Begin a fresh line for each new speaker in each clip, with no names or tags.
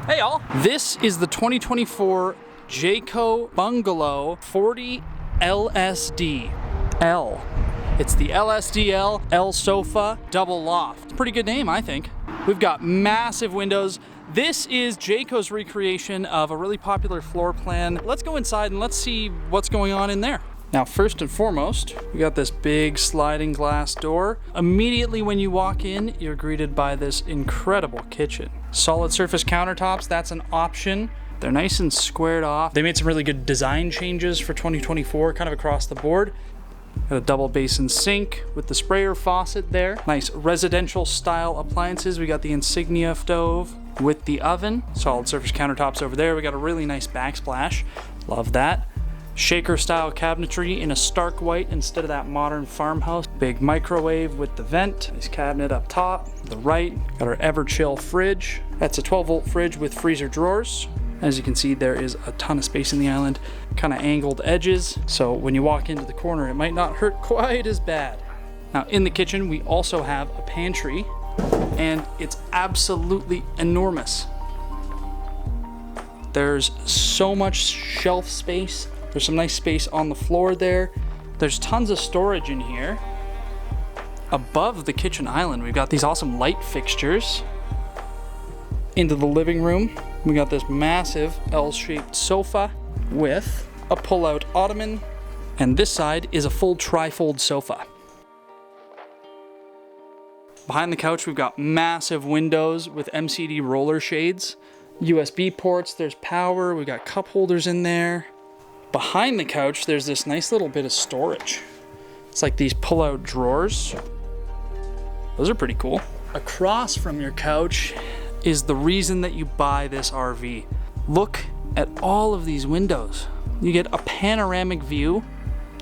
Hey y'all! This is the 2024 Jayco Bungalow 40LSDL. It's the LSDL L sofa double loft. Pretty good name, I think. We've got massive windows. This is Jayco's recreation of a really popular floor plan. Let's go inside and let's see what's going on in there. Now, first and foremost, we got this big sliding glass door. Immediately when you walk in, you're greeted by this incredible kitchen. Solid surface countertops, that's an option. They're nice and squared off. They made some really good design changes for 2024, kind of across the board. Got a double basin sink with the sprayer faucet there. Nice residential style appliances. We got the Insignia stove with the oven. Solid surface countertops over there. We got a really nice backsplash. Love that. Shaker style cabinetry in a stark white instead of that modern farmhouse. Big microwave with the vent. Nice cabinet up top. To the right, got our Everchill fridge. That's a 12-volt fridge with freezer drawers. As you can see, there is a ton of space in the island, kind of angled edges. So when you walk into the corner, it might not hurt quite as bad. Now in the kitchen, we also have a pantry, and it's absolutely enormous. There's so much shelf space. There's some nice space on the floor there. There's tons of storage in here. Above the kitchen island, we've got these awesome light fixtures. Into the living room, we got this massive L-shaped sofa with a pull-out ottoman. And this side is a full tri-fold sofa. Behind the couch, we've got massive windows with MCD roller shades. USB ports, there's power, we've got cup holders in there. Behind the couch, there's this nice little bit of storage. It's like these pull-out drawers. Those are pretty cool. Across from your couch is the reason that you buy this RV. Look at all of these windows. You get a panoramic view,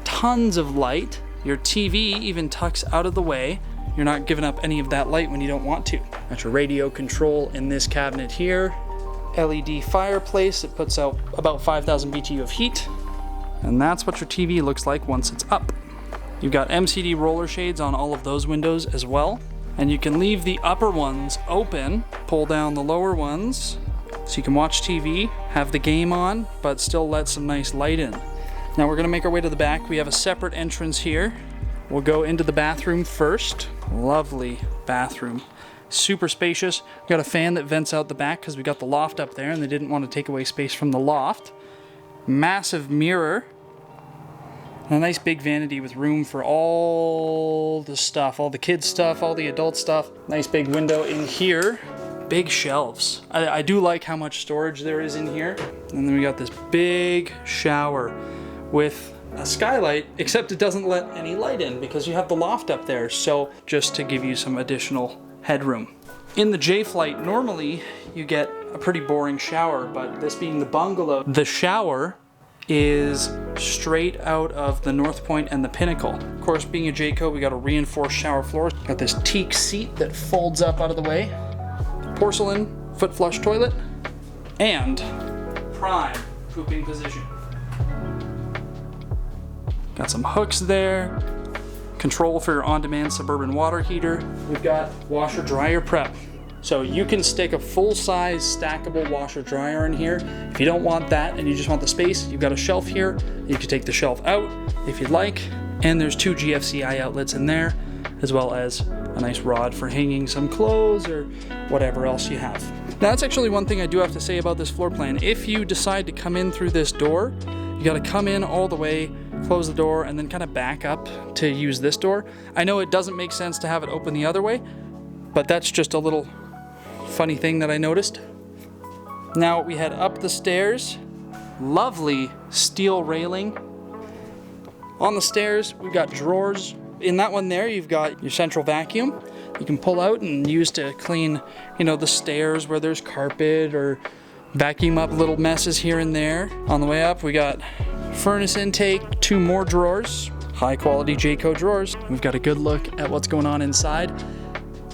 tons of light. Your TV even tucks out of the way. You're not giving up any of that light when you don't want to. Got your radio control in this cabinet here. LED fireplace, it puts out about 5,000 BTU of heat. And that's what your TV looks like once it's up. You've got MCD roller shades on all of those windows as well. And you can leave the upper ones open, pull down the lower ones, so you can watch TV, have the game on, but still let some nice light in. Now we're gonna make our way to the back. We have a separate entrance here. We'll go into the bathroom first. Lovely bathroom. Super spacious. We got a fan that vents out the back because we got the loft up there and they didn't want to take away space from the loft. Massive mirror. And a nice big vanity with room for all the stuff, all the kids stuff, all the adult stuff. Nice big window in here. Big shelves. I do like how much storage there is in here. And then we got this big shower with a skylight, except it doesn't let any light in because you have the loft up there. So just to give you some additional headroom. In the Jay Flight, normally you get a pretty boring shower, but this being the bungalow, the shower is straight out of the North Point and the Pinnacle. Of course, being a Jayco, we got a reinforced shower floor. Got this teak seat that folds up out of the way. Porcelain foot flush toilet. And prime pooping position. Got some hooks there. Control for your on-demand suburban water heater. We've got washer dryer prep. So you can stick a full-size stackable washer dryer in here. If you don't want that and you just want the space, you've got a shelf here. You can take the shelf out if you'd like. And there's 2 GFCI outlets in there, as well as a nice rod for hanging some clothes or whatever else you have. Now, that's actually one thing I do have to say about this floor plan. If you decide to come in through this door, you gotta come in all the way, close the door, and then kind of back up to use this door. I know it doesn't make sense to have it open the other way, but that's just a little funny thing that I noticed. Now we head up the stairs. Lovely steel railing. On the stairs, we've got drawers. In that one there, you've got your central vacuum. You can pull out and use to clean, the stairs where there's carpet or vacuum up little messes here and there. On the way up, we got furnace intake, 2 more drawers, high quality Jayco drawers. We've got a good look at what's going on inside.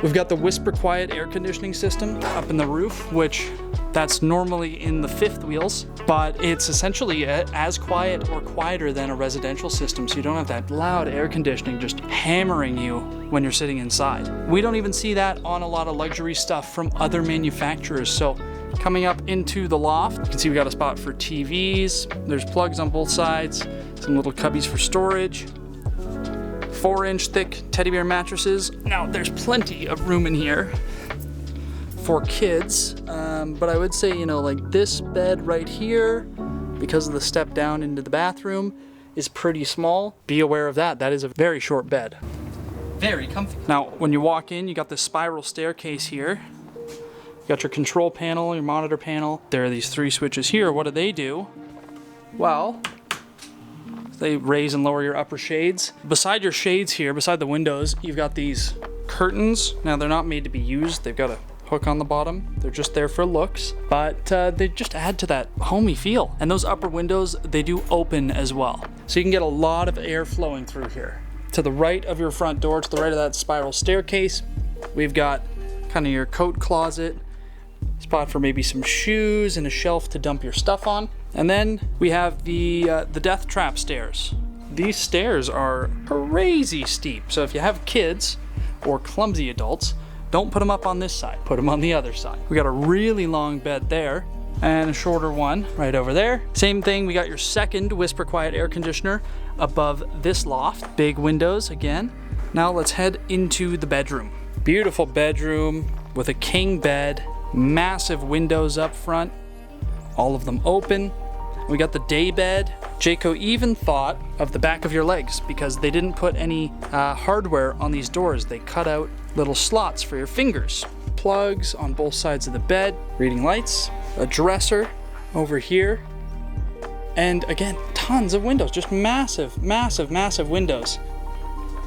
We've got the Whisper Quiet air conditioning system up in the roof, which that's normally in the 5th wheels, but it's essentially as quiet or quieter than a residential system, so you don't have that loud air conditioning just hammering you when you're sitting inside. We don't even see that on a lot of luxury stuff from other manufacturers, so Coming up into the loft, you can see we got a spot for TVs. There's plugs on both sides, some little cubbies for storage. 4-inch thick teddy bear mattresses. Now there's plenty of room in here for kids, but I would say, you know, like this bed right here, because of the step down into the bathroom, is pretty small. Be aware of that. That is a very short bed. Very comfy. Now, when you walk in, you got this spiral staircase here. You got your control panel, your monitor panel. There are these 3 switches here. What do? Well, they raise and lower your upper shades. Beside your shades here, beside the windows, you've got these curtains. Now, they're not made to be used. They've got a hook on the bottom. They're just there for looks, but they just add to that homey feel. And those upper windows, they do open as well. So you can get a lot of air flowing through here. To the right of your front door, to the right of that spiral staircase, we've got kind of your coat closet, spot for maybe some shoes and a shelf to dump your stuff on. And then we have the death trap stairs. These stairs are crazy steep. So if you have kids or clumsy adults, don't put them up on this side, put them on the other side. We got a really long bed there and a shorter one right over there. Same thing, we got your second Whisper Quiet air conditioner above this loft. Big windows again. Now let's head into the bedroom. Beautiful bedroom with a king bed, massive windows up front, all of them open. We got the day bed. Jayco even thought of the back of your legs because they didn't put any hardware on these doors. They cut out little slots for your fingers. Plugs on both sides of the bed, reading lights, a dresser over here, and again, tons of windows, just massive, massive, massive windows.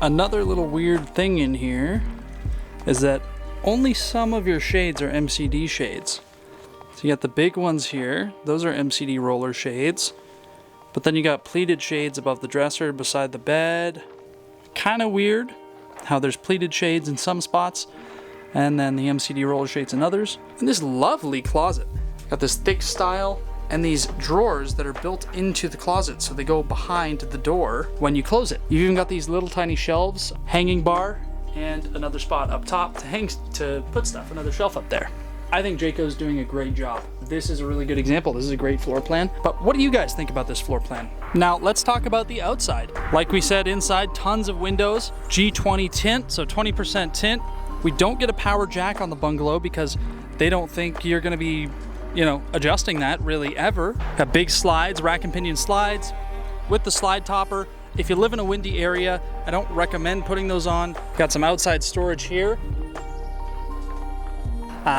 Another little weird thing in here is that only some of your shades are MCD shades. So you got the big ones here, those are MCD roller shades, but then you got pleated shades above the dresser beside the bed. Kind of weird how there's pleated shades in some spots and then the MCD roller shades in others. And this lovely closet, got this thick style and these drawers that are built into the closet so they go behind the door when you close it. You've even got these little tiny shelves, hanging bar, and another spot up top to put stuff, another shelf up there. I think Jayco's doing a great job. This is a really good example. This is a great floor plan. But what do you guys think about this floor plan? Now let's talk about the outside. Like we said, inside, tons of windows, G20 tint, so 20% tint. We don't get a power jack on the bungalow because they don't think you're gonna be, you know, adjusting that really ever. Got big slides, rack and pinion slides with the slide topper. If you live in a windy area, I don't recommend putting those on. Got some outside storage here.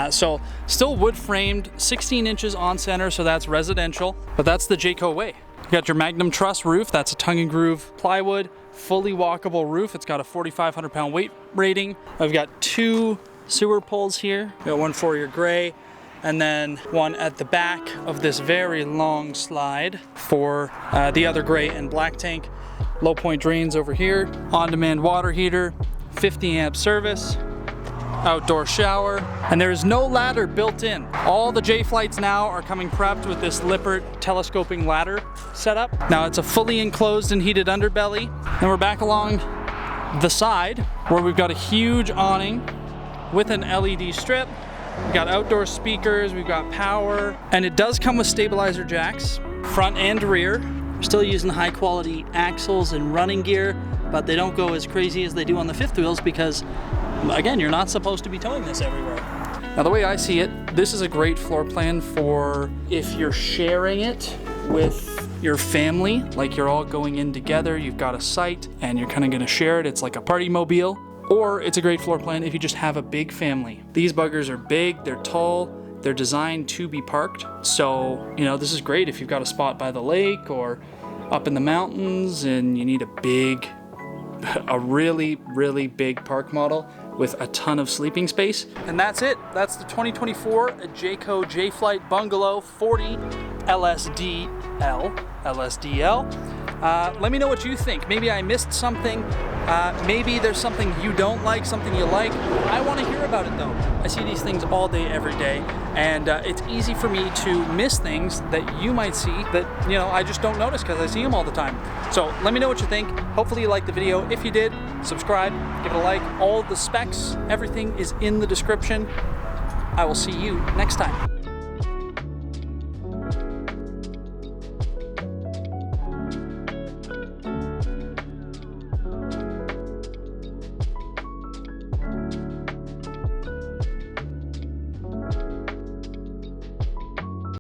So still wood framed, 16 inches on center, so that's residential, but that's the Jayco way. You got your Magnum Truss roof, that's a tongue and groove plywood, fully walkable roof. It's got a 4,500 pound weight rating. I've got 2 sewer poles here. We got one for your gray, and then one at the back of this very long slide for the other gray and black tank. Low point drains over here, on-demand water heater, 50 amp service, outdoor shower, and there is no ladder built in. All the Jay Flights now are coming prepped with this Lippert telescoping ladder setup. Now it's a fully enclosed and heated underbelly. Then we're back along the side where we've got a huge awning with an LED strip. We've got outdoor speakers, we've got power, and it does come with stabilizer jacks, front and rear. We're still using high quality axles and running gear, but they don't go as crazy as they do on the fifth wheels because, again, you're not supposed to be towing this everywhere. Now, the way I see it, this is a great floor plan for if you're sharing it with your family, like you're all going in together, you've got a site and you're kind of gonna share it. It's like a party mobile. Or it's a great floor plan if you just have a big family. These buggers are big, they're tall, they're designed to be parked. So, you know, this is great if you've got a spot by the lake or up in the mountains and you need a really, really big park model with a ton of sleeping space. And that's it. That's the 2024 Jayco Jay Flight Bungalow 40 LSDL. Let me know what you think. Maybe I missed something. Maybe there's something you don't like, something you like. I want to hear about it though. I see these things all day, every day, and it's easy for me to miss things that you might see that, you know, I just don't notice because I see them all the time. So let me know what you think. Hopefully you liked the video. If you did, subscribe, give it a like. All the specs, everything is in the description. I will see you next time.